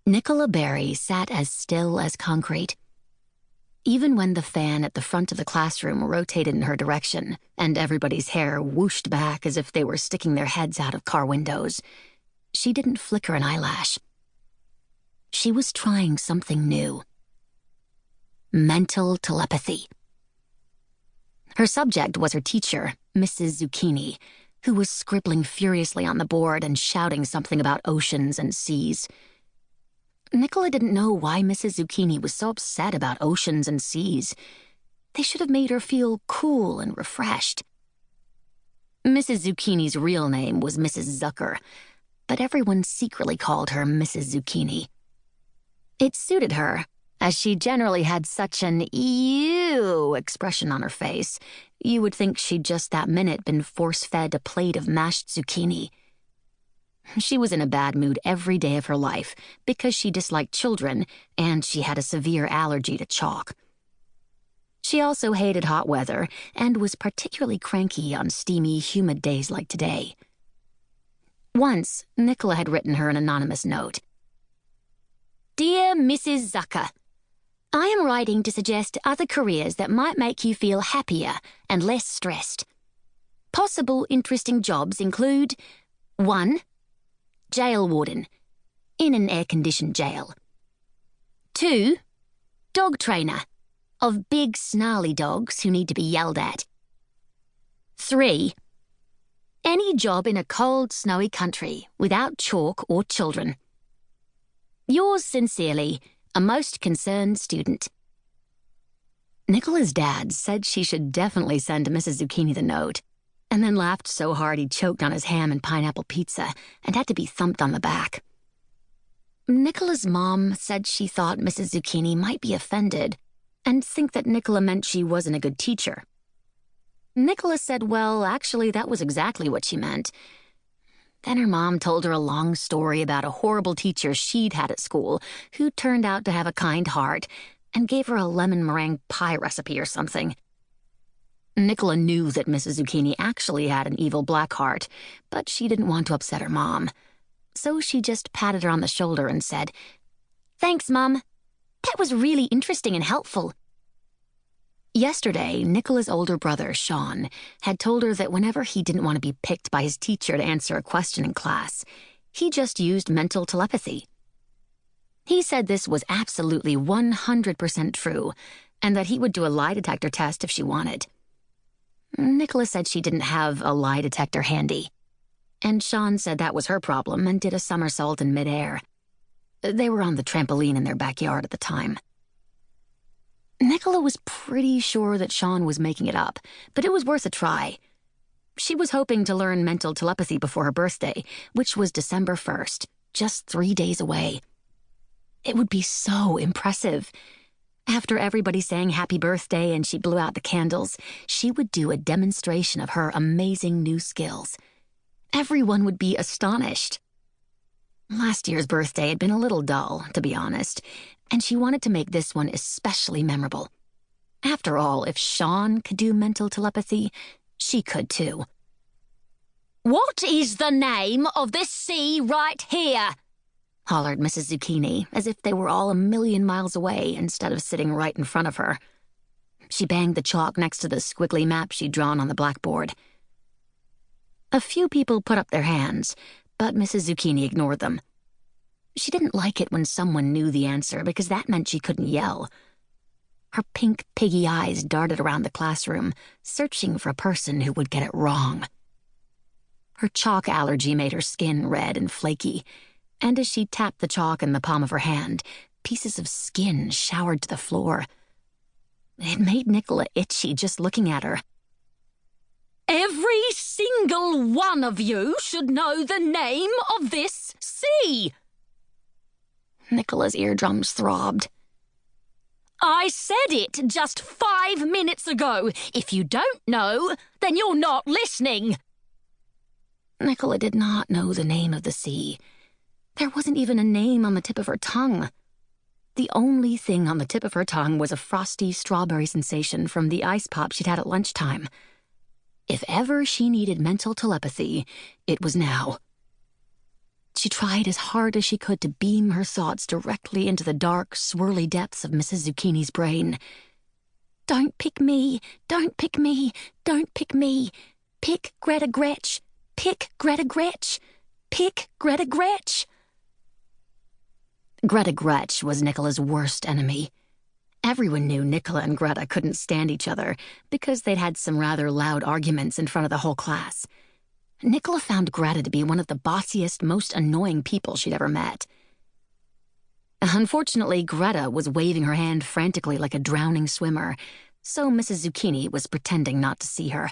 Nicola Berry sat as still as concrete. Even when the fan at the front of the classroom rotated in her direction and everybody's hair whooshed back as if they were sticking their heads out of car windows, she didn't flicker an eyelash. She was trying something new. Mental telepathy. Her subject was her teacher, Mrs. Zucchini, who was scribbling furiously on the board and shouting something about oceans and seas. Nicola didn't know why Mrs. Zucchini was so upset about oceans and seas. They should have made her feel cool and refreshed. Mrs. Zucchini's real name was Mrs. Zucker, but everyone secretly called her Mrs. Zucchini. It suited her, as she generally had such an ew expression on her face. You would think she'd just that minute been force-fed a plate of mashed zucchini. She was in a bad mood every day of her life because she disliked children and she had a severe allergy to chalk. She also hated hot weather and was particularly cranky on steamy, humid days like today. Once, Nicola had written her an anonymous note. Dear Mrs. Zucker, I am writing to suggest other careers that might make you feel happier and less stressed. Possible interesting jobs include 1. Jail warden, in an air-conditioned jail. 2. Dog trainer, of big snarly dogs who need to be yelled at. 3. Any job in a cold, snowy country without chalk or children. Yours sincerely, a most concerned student. Nicola's dad said she should definitely send Mrs. Zucchini the note, and then laughed so hard he choked on his ham and pineapple pizza and had to be thumped on the back. Nicola's mom said she thought Mrs. Zucchini might be offended and think that Nicola meant she wasn't a good teacher. Nicola said, well, actually, that was exactly what she meant. Then her mom told her a long story about a horrible teacher she'd had at school who turned out to have a kind heart and gave her a lemon meringue pie recipe or something. Nicola knew that Mrs. Zucchini actually had an evil black heart, but she didn't want to upset her mom. So she just patted her on the shoulder and said, Thanks, Mum. That was really interesting and helpful. Yesterday, Nicola's older brother, Sean, had told her that whenever he didn't want to be picked by his teacher to answer a question in class, he just used mental telepathy. He said this was absolutely 100% true, and that he would do a lie detector test if she wanted. Nicola said she didn't have a lie detector handy, and Sean said that was her problem and did a somersault in midair. They were on the trampoline in their backyard at the time. Nicola was pretty sure that Sean was making it up, but it was worth a try. She was hoping to learn mental telepathy before her birthday, which was December 1st, just 3 days away. It would be so impressive. After everybody sang happy birthday and she blew out the candles, she would do a demonstration of her amazing new skills. Everyone would be astonished. Last year's birthday had been a little dull, to be honest, and she wanted to make this one especially memorable. After all, if Sean could do mental telepathy, she could too. What is the name of this sea right here? Hollered Mrs. Zucchini, as if they were all a million miles away instead of sitting right in front of her. She banged the chalk next to the squiggly map she'd drawn on the blackboard. A few people put up their hands, but Mrs. Zucchini ignored them. She didn't like it when someone knew the answer because that meant she couldn't yell. Her pink, piggy eyes darted around the classroom, searching for a person who would get it wrong. Her chalk allergy made her skin red and flaky, and as she tapped the chalk in the palm of her hand, pieces of skin showered to the floor. It made Nicola itchy just looking at her. Every single one of you should know the name of this sea. Nicola's eardrums throbbed. I said it just 5 minutes ago. If you don't know, then you're not listening. Nicola did not know the name of the sea. There wasn't even a name on the tip of her tongue. The only thing on the tip of her tongue was a frosty strawberry sensation from the ice pop she'd had at lunchtime. If ever she needed mental telepathy, it was now. She tried as hard as she could to beam her thoughts directly into the dark, swirly depths of Mrs. Zucchini's brain. Don't pick me, don't pick me, don't pick me. Pick Greta Gretch, pick Greta Gretch, pick Greta Gretch. Greta Gretch was Nicola's worst enemy. Everyone knew Nicola and Greta couldn't stand each other because they'd had some rather loud arguments in front of the whole class. Nicola found Greta to be one of the bossiest, most annoying people she'd ever met. Unfortunately, Greta was waving her hand frantically like a drowning swimmer, so Mrs. Zucchini was pretending not to see her.